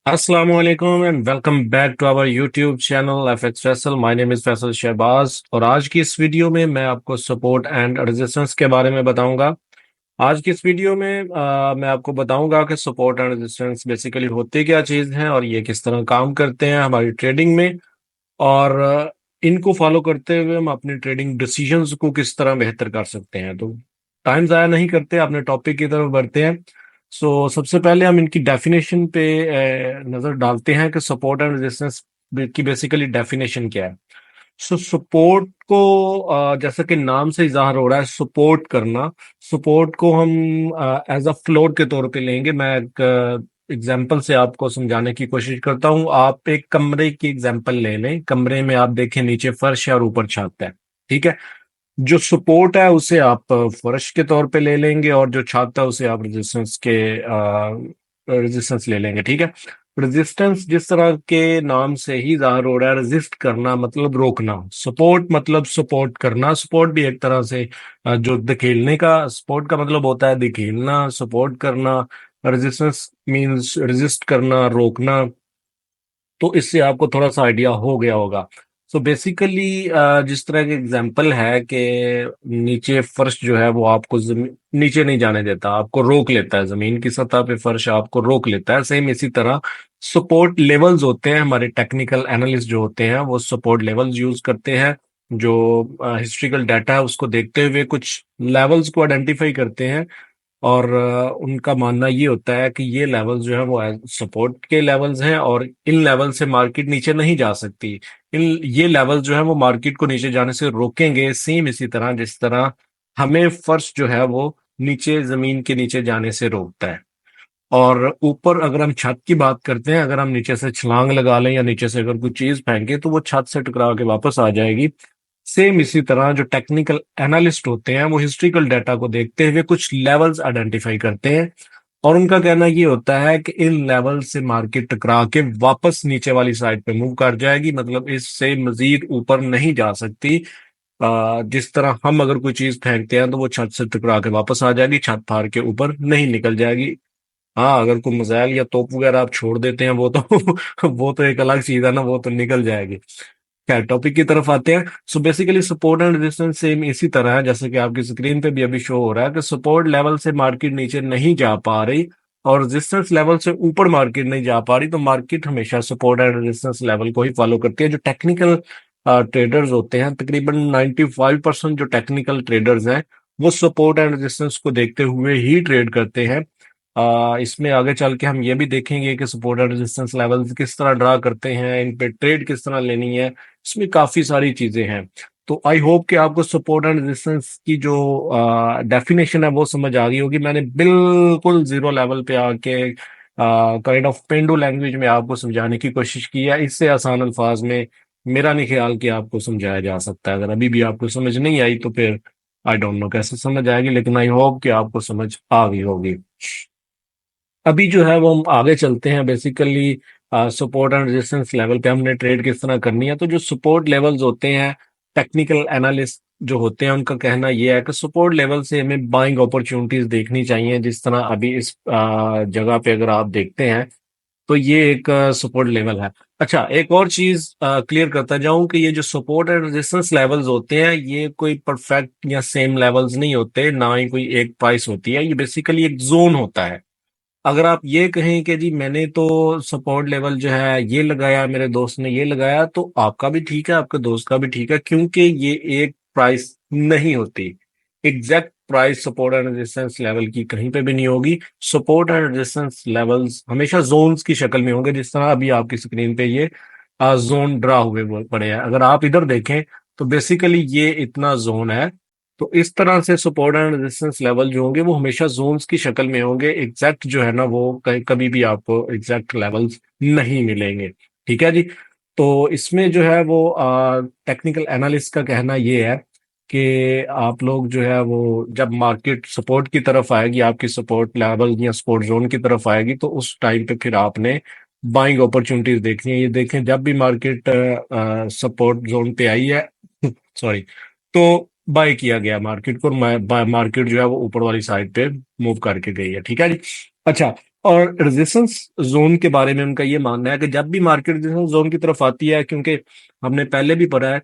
अस्सलाम वालेकुम and welcome back to our YouTube channel FX Faisal. My name is Faisal Shahbaz और आज की इस वीडियो में मैं आपको सपोर्ट एंड रेजिस्टेंस के बारे में बताऊंगा। आज की इस वीडियो में मैं आपको बताऊंगा कि सपोर्ट एंड रेजिस्टेंस बेसिकली होते क्या चीज़ हैं और ये किस तरह काम करते हैं हमारी ट्रेडिंग में। और इनको फॉलो करते हुए हम अपनी ट्रेडिंग डिसीजंस को किस तरह बेहतर कर सकते हैं। तो टाइम ज़ाया नहीं करते, अपने टॉपिक की तरफ बढ़ते हैं। सबसे पहले हम इनकी डेफिनेशन पे नज़र डालते हैं कि सपोर्ट एंड रेजिस्टेंस की बेसिकली डेफिनेशन क्या है। सपोर्ट को जैसा कि नाम से इजाहर हो रहा है, सपोर्ट करना। सपोर्ट को हम एज अ फ्लोर के तौर पे लेंगे। मैं एक एग्जाम्पल से आपको समझाने की कोशिश करता हूँ। आप एक कमरे की एग्जाम्पल ले लें। कमरे में आप देखें, नीचे फर्श है और ऊपर छत है। ठीक है। जो सपोर्ट है उसे आप फर्श के तौर पे ले लेंगे और जो छत है उसे आप रेजिस्टेंस ले लेंगे। ठीक है। रेजिस्टेंस जिस तरह के नाम से ही जाहिर हो रहा है, रेजिस्ट करना मतलब रोकना, सपोर्ट मतलब सपोर्ट करना। सपोर्ट भी एक तरह से जो धकेलने का, सपोर्ट का मतलब होता है धकेलना, सपोर्ट करना। रेजिस्टेंस मींस रेजिस्ट करना, रोकना। तो इससे आपको थोड़ा सा आइडिया हो गया होगा। बेसिकली जिस तरह के एग्जांपल है कि नीचे फर्श जो है वो आपको नीचे नहीं जाने देता, आपको रोक लेता है। जमीन की सतह पे फर्श आपको रोक लेता है। सेम इसी तरह सपोर्ट लेवल्स होते हैं। हमारे टेक्निकल एनालिस्ट जो होते हैं वो सपोर्ट लेवल्स यूज करते हैं। जो हिस्ट्रिकल डाटा है उसको देखते हुए कुछ लेवल्स को आइडेंटिफाई करते हैं। और उनका मानना ये होता है कि ये लेवल्स जो है वो सपोर्ट के लेवल्स हैं और इन लेवल से मार्केट नीचे नहीं जा सकती। इन ये लेवल्स जो है वो मार्केट को नीचे जाने से रोकेंगे। सेम इसी तरह जिस तरह हमें फर्श जो है वो नीचे, जमीन के नीचे जाने से रोकता है। और ऊपर अगर हम छत की बात करते हैं, अगर हम नीचे से छलांग लगा लें या नीचे से अगर कोई चीज फेंके तो वो छत से टकरा के वापस आ जाएगी। सेम इसी तरह जो टेक्निकल एनालिस्ट होते हैं वो हिस्ट्रिकल डाटा को देखते हुए कुछ लेवल्स आइडेंटिफाई करते हैं और उनका कहना ये होता है कि इन लेवल से मार्केट टकरा के वापस नीचे वाली साइड पे मूव कर जाएगी, मतलब इससे मजीद ऊपर नहीं जा सकती। जिस तरह हम अगर कोई चीज फेंकते हैं तो वो छत से टकरा के वापस आ जाएगी, छत फाड़ के ऊपर नहीं निकल जाएगी। हाँ, अगर कोई मिसाइल या तोप वगैरह आप छोड़ देते हैं वो तो वो तो एक अलग चीज है ना, वो तो निकल जाएगी। खैर, टॉपिक की तरफ आते हैं। Basically support and resistance same इसी तरह है जैसे कि आपकी स्क्रीन पे भी अभी शो हो रहा है कि सपोर्ट लेवल से मार्केट नीचे नहीं जा पा रही और रेजिस्टेंस लेवल से ऊपर मार्केट नहीं जा पा रही, तो मार्केट हमेशा सपोर्ट एंड रेजिस्टेंस लेवल को ही फॉलो करती है। जो टेक्निकल ट्रेडर्स होते हैं, तकरीबन 95% जो टेक्निकल ट्रेडर्स हैं वो सपोर्ट एंड रेजिस्टेंस को देखते हुए ही ट्रेड करते हैं। इसमें आगे चल के हम ये भी देखेंगे कि सपोर्ट एंड रेजिस्टेंस लेवल्स किस तरह ड्रा करते हैं, इन पे ट्रेड किस तरह लेनी है। इसमें काफी सारी चीजें हैं। तो आई होप कि आपको सपोर्ट एंड रेजिस्टेंस की जो डेफिनेशन है वो समझ आ गई होगी। मैंने बिल्कुल जीरो लेवल पे आके काइंड ऑफ पेंडू लैंग्वेज में आपको समझाने की कोशिश की है। इससे आसान अल्फाज में मेरा नहीं ख्याल कि आपको समझाया जा सकता है। अगर अभी भी आपको समझ नहीं आई तो फिर आई डोंट नो कैसे समझ आएगी, लेकिन आई होप कि आपको समझ आ गई होगी। अभी जो है वो हम आगे चलते हैं। Basically support and resistance level पे हमने ट्रेड किस तरह करनी है। तो जो सपोर्ट लेवल्स होते हैं, टेक्निकल एनालिस्ट जो होते हैं उनका कहना यह है कि सपोर्ट लेवल से हमें बाइंग अपॉर्चुनिटीज देखनी चाहिए। जिस तरह अभी इस जगह पे अगर आप देखते हैं तो ये एक सपोर्ट लेवल है। अच्छा, एक और चीज क्लियर करता जाऊं कि ये जो सपोर्ट एंड रेजिस्टेंस लेवल्स होते हैं ये कोई परफेक्ट या सेम लेवल्स नहीं होते, ना ही कोई एक प्राइस होती है। ये बेसिकली एक जोन होता है। अगर आप ये कहें कि जी मैंने तो सपोर्ट लेवल जो है ये लगाया, मेरे दोस्त ने ये लगाया, तो आपका भी ठीक है, आपके दोस्त का भी ठीक है, क्योंकि ये एक प्राइस नहीं होती। Exact price support and resistance level की कहीं पे भी नहीं होगी। सपोर्ट एंड रेजिस्टेंस लेवल्स हमेशा जोन्स की शक्ल में होंगे। जिस तरह अभी आपकी स्क्रीन पे ये जोन ड्रा हुए पड़े हैं, अगर आप इधर देखें तो बेसिकली ये इतना जोन है। तो इस तरह से सपोर्ट एंड रेजिस्टेंस लेवल जो होंगे वो हमेशा जोन्स की शक्ल में होंगे। एग्जैक्ट जो है ना वो कभी भी आपको एग्जैक्ट लेवल्स नहीं मिलेंगे। ठीक है जी। तो इसमें जो है वो टेक्निकल एनालिस्ट का कहना ये है कि आप लोग जो है वो जब मार्केट सपोर्ट की तरफ आएगी, आपकी सपोर्ट लेवल या सपोर्ट जोन की तरफ आएगी, तो उस टाइम पे फिर आपने बाइंग अपॉर्चुनिटीज देखनी है। ये देखें, जब भी मार्केट सपोर्ट जोन पे आई है सॉरी, तो बाय किया गया मार्केट को, मार्केट जो है वो ऊपर वाली साइड पे मूव करके गई है। ठीक है जी। अच्छा, और रेजिस्टेंस जोन के बारे में उनका ये मानना है कि जब भी मार्केट रेजिस्टेंस जोन की तरफ आती है, क्योंकि हमने पहले भी पढ़ा है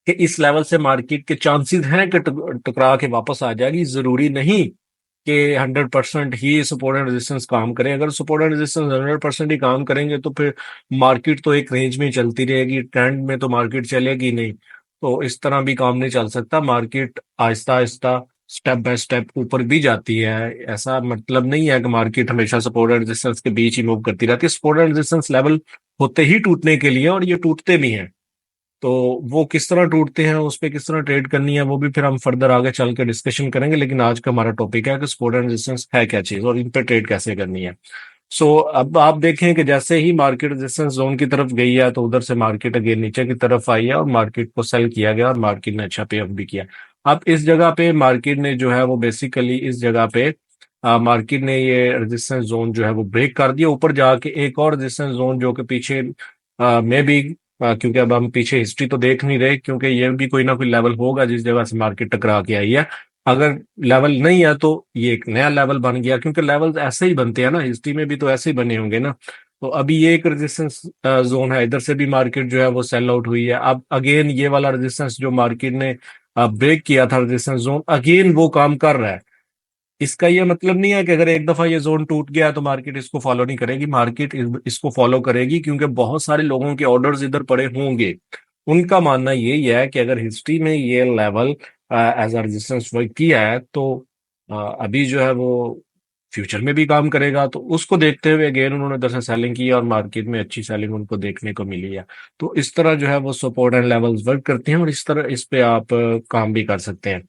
कि इस लेवल से मार्केट के चांसेस हैं कि टकरा के वापस आ जाएगी। जरूरी नहीं कि 100% ही सपोर्ट एंड रेजिस्टेंस काम करें। अगर सपोर्ट एंड रेजिस्टेंस 100% ही काम करेंगे तो फिर मार्केट तो एक रेंज में ही चलती रहेगी, ट्रेंड में तो मार्केट चलेगी नहीं। तो इस तरह भी काम नहीं चल सकता। Market Aahista Aahista step by step ऊपर भी जाती है। ऐसा मतलब नहीं है कि मार्केट हमेशा सपोर्ट एंड रेजिस्टेंस के बीच ही मूव करती रहती है। सपोर्ट एंड रेजिस्टेंस लेवल होते ही टूटने के लिए, और ये टूटते भी हैं। तो वो किस तरह टूटते हैं, उस पर किस तरह ट्रेड करनी है, वो भी फिर हम फर्दर आगे चल के डिस्कशन करेंगे। लेकिन आज का हमारा टॉपिक है कि सपोर्ट एंड रेजिस्टेंस है क्या चीज और इन पे ट्रेड कैसे करनी है। अब आप देखें कि जैसे ही मार्केट रेजिस्टेंस जोन की तरफ गई है तो उधर से मार्केट अगेन नीचे की तरफ आई है और मार्केट को सेल किया गया और मार्केट ने अच्छा पे ऑफ भी किया। अब इस जगह पे मार्केट ने जो है वो बेसिकली इस जगह पे मार्केट ने ये रेजिस्टेंस जोन जो है वो ब्रेक कर दिया, ऊपर जाके एक और रेजिस्टेंस जोन जो कि पीछे में भी क्योंकि अब हम पीछे हिस्ट्री तो देख नहीं रहे, क्योंकि ये भी कोई ना कोई लेवल होगा जिस जगह से मार्केट टकरा के आई है। अगर लेवल नहीं है तो ये एक नया लेवल बन गया, क्योंकि लेवल ऐसे ही बनते हैं ना, हिस्ट्री में भी तो ऐसे ही बने होंगे ना। तो अभी ये एक रेजिस्टेंस जोन है, इधर से भी मार्केट जो है वो सेल आउट हुई है। अब अगेन ये वाला रेजिस्टेंस जो मार्केट ने ब्रेक किया था, रेजिस्टेंस जोन अगेन वो काम कर रहा है। इसका ये मतलब नहीं है कि अगर एक दफा ये जोन टूट गया तो मार्केट इसको फॉलो नहीं करेगी। मार्केट इसको फॉलो करेगी, क्योंकि बहुत सारे लोगों के ऑर्डर्स इधर पड़े होंगे। उनका मानना यही है कि अगर हिस्ट्री में ये level as a resistance work किया है तो अभी जो है वो फ्यूचर में भी काम करेगा। तो उसको देखते हुए अगेन उन्होंने 10 सेलिंग की और मार्केट में अच्छी सेलिंग उनको देखने को मिली है। तो इस तरह जो है वो सपोर्ट एंड लेवल्स वर्क करते हैं और इस तरह इस पे आप काम भी कर सकते हैं।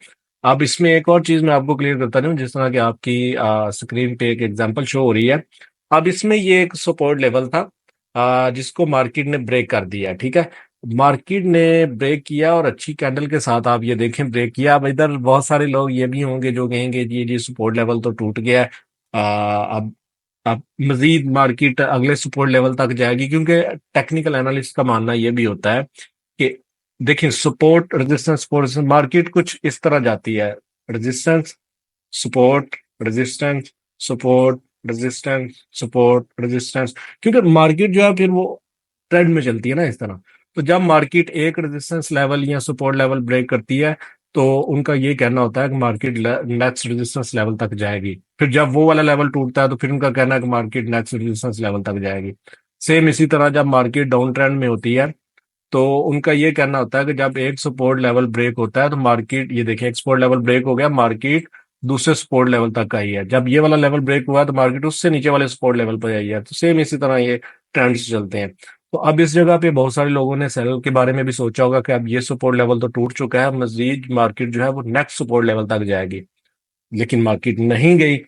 अब इसमें एक और चीज मैं आपको क्लियर करता हूँ, जिस तरह की आपकी स्क्रीन पे एक एग्जांपल शो हो रही है। अब इसमें ये एक सपोर्ट लेवल था जिसको मार्केट ने ब्रेक कर दिया, ठीक है। मार्केट ने ब्रेक किया और अच्छी कैंडल के साथ आप ये देखें ब्रेक किया। अब इधर बहुत सारे लोग ये भी होंगे जो कहेंगे जी सपोर्ट लेवल तो टूट गया है। अब मजीद मार्केट अगले सपोर्ट लेवल तक जाएगी, क्योंकि टेक्निकल एनालिस्ट का मानना ये भी होता है कि देखिए सपोर्ट रेजिस्टेंस सपोर्ट मार्केट कुछ इस तरह जाती है, resistance support resistance support resistance support resistance, क्योंकि मार्केट जो है फिर वो ट्रेंड में चलती है ना इस तरह। तो जब मार्केट एक रेजिस्टेंस लेवल या सपोर्ट लेवल ब्रेक करती है तो उनका ये कहना होता है कि मार्केट नेक्स्ट रेजिस्टेंस लेवल तक जाएगी। फिर जब वो वाला लेवल टूटता है तो फिर उनका कहना है कि मार्केट नेक्स्ट रेजिस्टेंस लेवल तक जाएगी। सेम इसी तरह जब मार्केट डाउन ट्रेंड में होती है तो उनका ये कहना होता है कि जब एक सपोर्ट लेवल ब्रेक होता है तो मार्केट, ये देखिए एक सपोर्ट लेवल ब्रेक हो गया, मार्केट दूसरे सपोर्ट लेवल तक आई है। जब ये वाला लेवल ब्रेक हुआ है तो मार्केट उससे नीचे वाले सपोर्ट लेवल पर आई है। तो सेम इसी तरह ये ट्रेंड्स चलते हैं। तो अब इस जगह पे बहुत सारे लोगों ने सेल के बारे में भी सोचा होगा कि अब ये सपोर्ट लेवल तो टूट चुका है, मजीद मार्केट जो है वो नेक्स्ट सपोर्ट लेवल तक जाएगी, लेकिन मार्केट नहीं गई।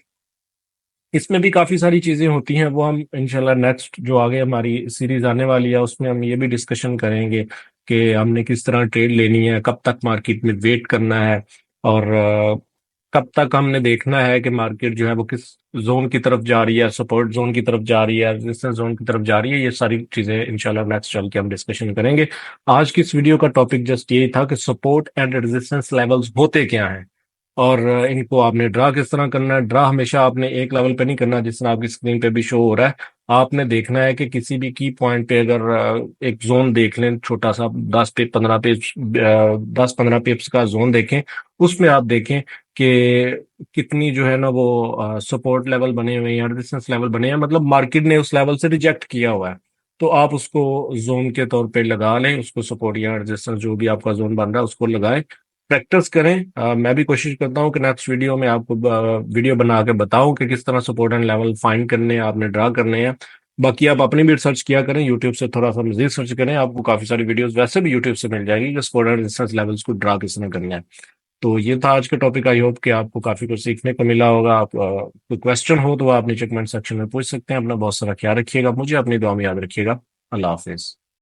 इसमें भी काफी सारी चीजें होती हैं, वो हम इंशाल्लाह नेक्स्ट जो आगे हमारी सीरीज आने वाली है उसमें हम ये भी डिस्कशन करेंगे कि हमने किस तरह ट्रेड लेनी है, कब तक मार्केट में वेट करना है, और कब तक हमने देखना है कि मार्केट जो है वो किस जोन की तरफ जा रही है, सपोर्ट जोन की तरफ जा रही है, रेजिस्टेंस जोन की तरफ जा रही है। ये सारी चीजें इंशाल्लाह नेक्स्ट चल के हम डिस्कशन करेंगे। आज की इस वीडियो का टॉपिक जस्ट यही था कि सपोर्ट एंड रेजिस्टेंस लेवल्स होते क्या हैं और इनको आपने ड्रा किस तरह करना है। ड्रा हमेशा आपने एक लेवल पे नहीं करना, जिस तरह आपकी स्क्रीन पे भी शो हो रहा है। आपने देखना है कि किसी भी की पॉइंट पे अगर एक जोन देख लें, छोटा सा 10-15 पिप्स का जोन देखें, उसमें आप देखें कि कितनी जो है ना वो सपोर्ट लेवल बने हुए हैं या रेजिस्टेंस लेवल बने हैं, मतलब मार्केट ने उस लेवल से रिजेक्ट किया हुआ है। तो आप उसको जोन के तौर पे लगा लें, उसको सपोर्ट या रेजिस्टेंस जो भी आपका जोन बन रहा है उसको लगाएं, प्रैक्टिस करें। मैं भी कोशिश करता हूँ कि नेक्स्ट वीडियो में आपको वीडियो बना के बताऊं कि किस तरह सपोर्ट एंड लेवल फाइंड करने हैं, आपने ड्रा करने हैं। बाकी आप अपनी भी सर्च किया करें, यूट्यूब से थोड़ा सा मजीद सर्च करें, आपको काफी सारी वीडियोस वैसे भी यूट्यूब से मिल जाएगी कि सपोर्ट एंड रेजिस्टेंस लेवल्स को ड्रा किस तरह करना है। तो ये था आज का टॉपिक। आई होप कि आपको काफी कुछ सीखने को मिला होगा। आप कोई क्वेश्चन हो तो आप नीचे कमेंट सेक्शन में पूछ सकते हैं। अपना बहुत सारा ख्याल रखिएगा, मुझे अपनी दुआ में याद रखिएगा। अल्लाह हाफिज।